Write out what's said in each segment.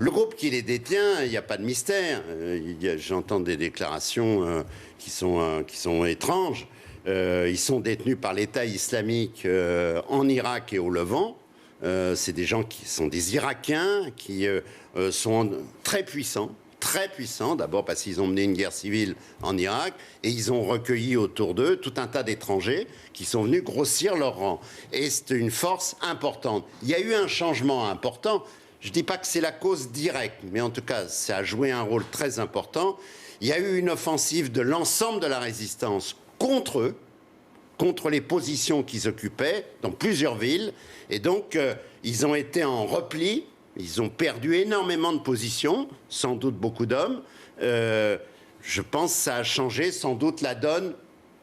Le groupe qui les détient, il n'y a pas de mystère. J'entends des déclarations qui sont étranges. Ils sont détenus par l'État islamique en Irak et au Levant. C'est des gens qui sont des Irakiens, qui sont très puissants. Très puissants, d'abord parce qu'ils ont mené une guerre civile en Irak et ils ont recueilli autour d'eux tout un tas d'étrangers qui sont venus grossir leur rang. Et c'est une force importante. Il y a eu un changement important. Je ne dis pas que c'est la cause directe, mais en tout cas, ça a joué un rôle très important. Il y a eu une offensive de l'ensemble de la résistance contre eux, contre les positions qu'ils occupaient dans plusieurs villes. Et donc, ils ont été en repli. Ils ont perdu énormément de positions, sans doute beaucoup d'hommes. Je pense que ça a changé sans doute la donne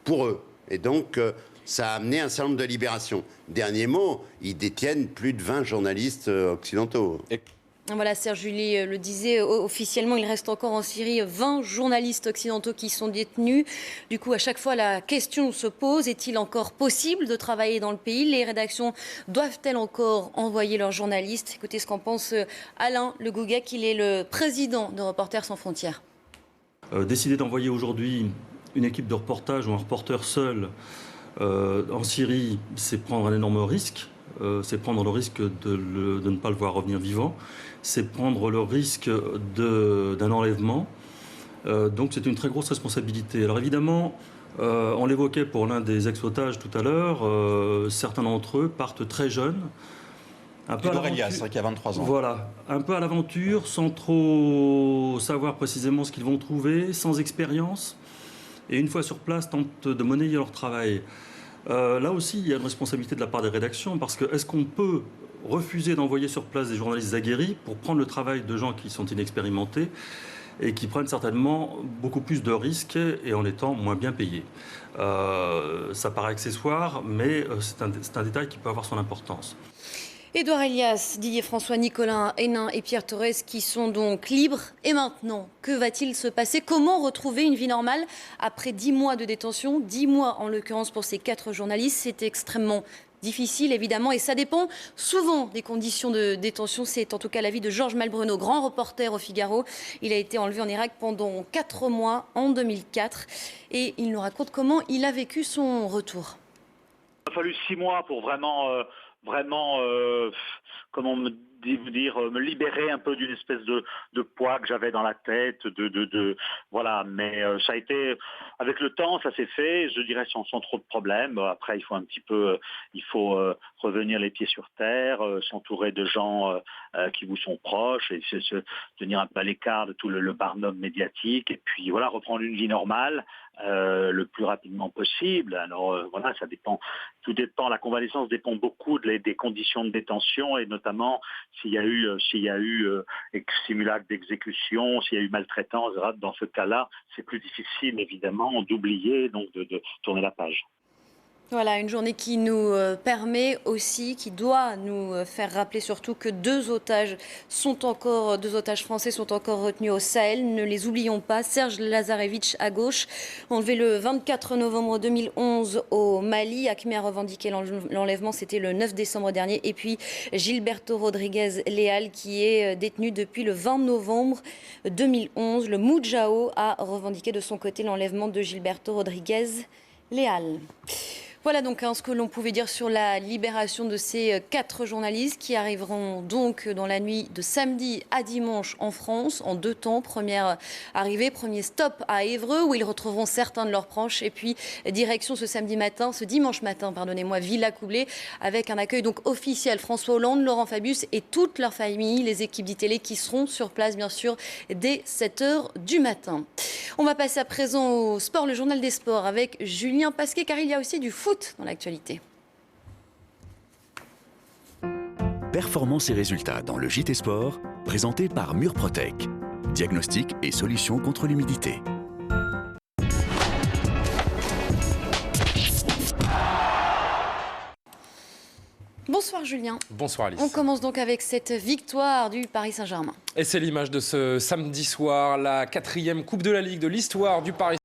pour eux. Et donc, ça a amené un certain nombre de libérations. Dernier mot, ils détiennent plus de 20 journalistes occidentaux. Voilà, Serge Julie le disait, officiellement, il reste encore en Syrie 20 journalistes occidentaux qui sont détenus. Du coup, à chaque fois, la question se pose, est-il encore possible de travailler dans le pays? Les rédactions doivent-elles encore envoyer leurs journalistes? Écoutez ce qu'en pense Alain Le Gouguec, il est le président de Reporters sans frontières. Décider d'envoyer aujourd'hui une équipe de reportage ou un reporter seul en Syrie, c'est prendre un énorme risque. C'est prendre le risque de ne pas le voir revenir vivant, c'est prendre le risque d'un enlèvement. Donc c'est une très grosse responsabilité. Alors évidemment, on l'évoquait pour l'un des ex-otages tout à l'heure, certains d'entre eux partent très jeunes. Un peu Edouard Elias, qui a 23 ans. Voilà, un peu à l'aventure, sans trop savoir précisément ce qu'ils vont trouver, sans expérience. Et une fois sur place, tentent de monnayer leur travail. Là aussi, il y a une responsabilité de la part des rédactions, parce que est-ce qu'on peut refuser d'envoyer sur place des journalistes aguerris pour prendre le travail de gens qui sont inexpérimentés et qui prennent certainement beaucoup plus de risques et en étant moins bien payés? Ça paraît accessoire, mais c'est un détail qui peut avoir son importance. Édouard Elias, Didier François, Nicolas Hénin et Pierre Torres qui sont donc libres. Et maintenant, que va-t-il se passer? Comment retrouver une vie normale après 10 mois de détention? 10 mois en l'occurrence pour ces 4 journalistes. C'est extrêmement difficile évidemment et ça dépend souvent des conditions de détention. C'est en tout cas l'avis de Georges Malbruno, grand reporter au Figaro. Il a été enlevé en Irak pendant 4 mois en 2004 et il nous raconte comment il a vécu son retour. Il a fallu 6 mois pour vraiment, comment vous dire, me libérer un peu d'une espèce de poids que j'avais dans la tête, voilà. Mais ça a été, avec le temps, ça s'est fait, je dirais, sans trop de problèmes. Après, il faut un petit peu, revenir les pieds sur terre, s'entourer de gens qui vous sont proches et se tenir un peu à l'écart de tout le barnum médiatique et puis voilà, reprendre une vie normale. Le plus rapidement possible. Alors voilà, ça dépend, tout dépend. La convalescence dépend beaucoup des conditions de détention et notamment s'il y a eu simulacre d'exécution, s'il y a eu maltraitance. Dans ce cas-là, c'est plus difficile évidemment d'oublier, donc de tourner la page. Voilà, une journée qui nous permet aussi, qui doit nous faire rappeler surtout que 2 otages français sont encore retenus au Sahel. Ne les oublions pas. Serge Lazarevitch à gauche, enlevé le 24 novembre 2011 au Mali. Acme a revendiqué l'enlèvement, c'était le 9 décembre dernier. Et puis Gilberto Rodriguez Leal qui est détenu depuis le 20 novembre 2011. Le Moudjahou a revendiqué de son côté l'enlèvement de Gilberto Rodriguez Leal. Voilà donc ce que l'on pouvait dire sur la libération de ces 4 journalistes qui arriveront donc dans la nuit de samedi à dimanche en France en 2 temps. Première arrivée, premier stop à Évreux où ils retrouveront certains de leurs proches et puis direction ce dimanche matin, Villa Coublay avec un accueil donc officiel. François Hollande, Laurent Fabius et toute leur famille, les équipes d'ITélé qui seront sur place bien sûr dès 7h du matin. On va passer à présent au sport, le journal des sports avec Julien Pasquet car il y a aussi du foot dans l'actualité. Performance et résultats dans le JT Sport, présenté par Murprotec. Diagnostic et solutions contre l'humidité. Bonsoir Julien. Bonsoir Alice. On commence donc avec cette victoire du Paris Saint-Germain. Et c'est l'image de ce samedi soir, la 4e Coupe de la Ligue de l'histoire du Paris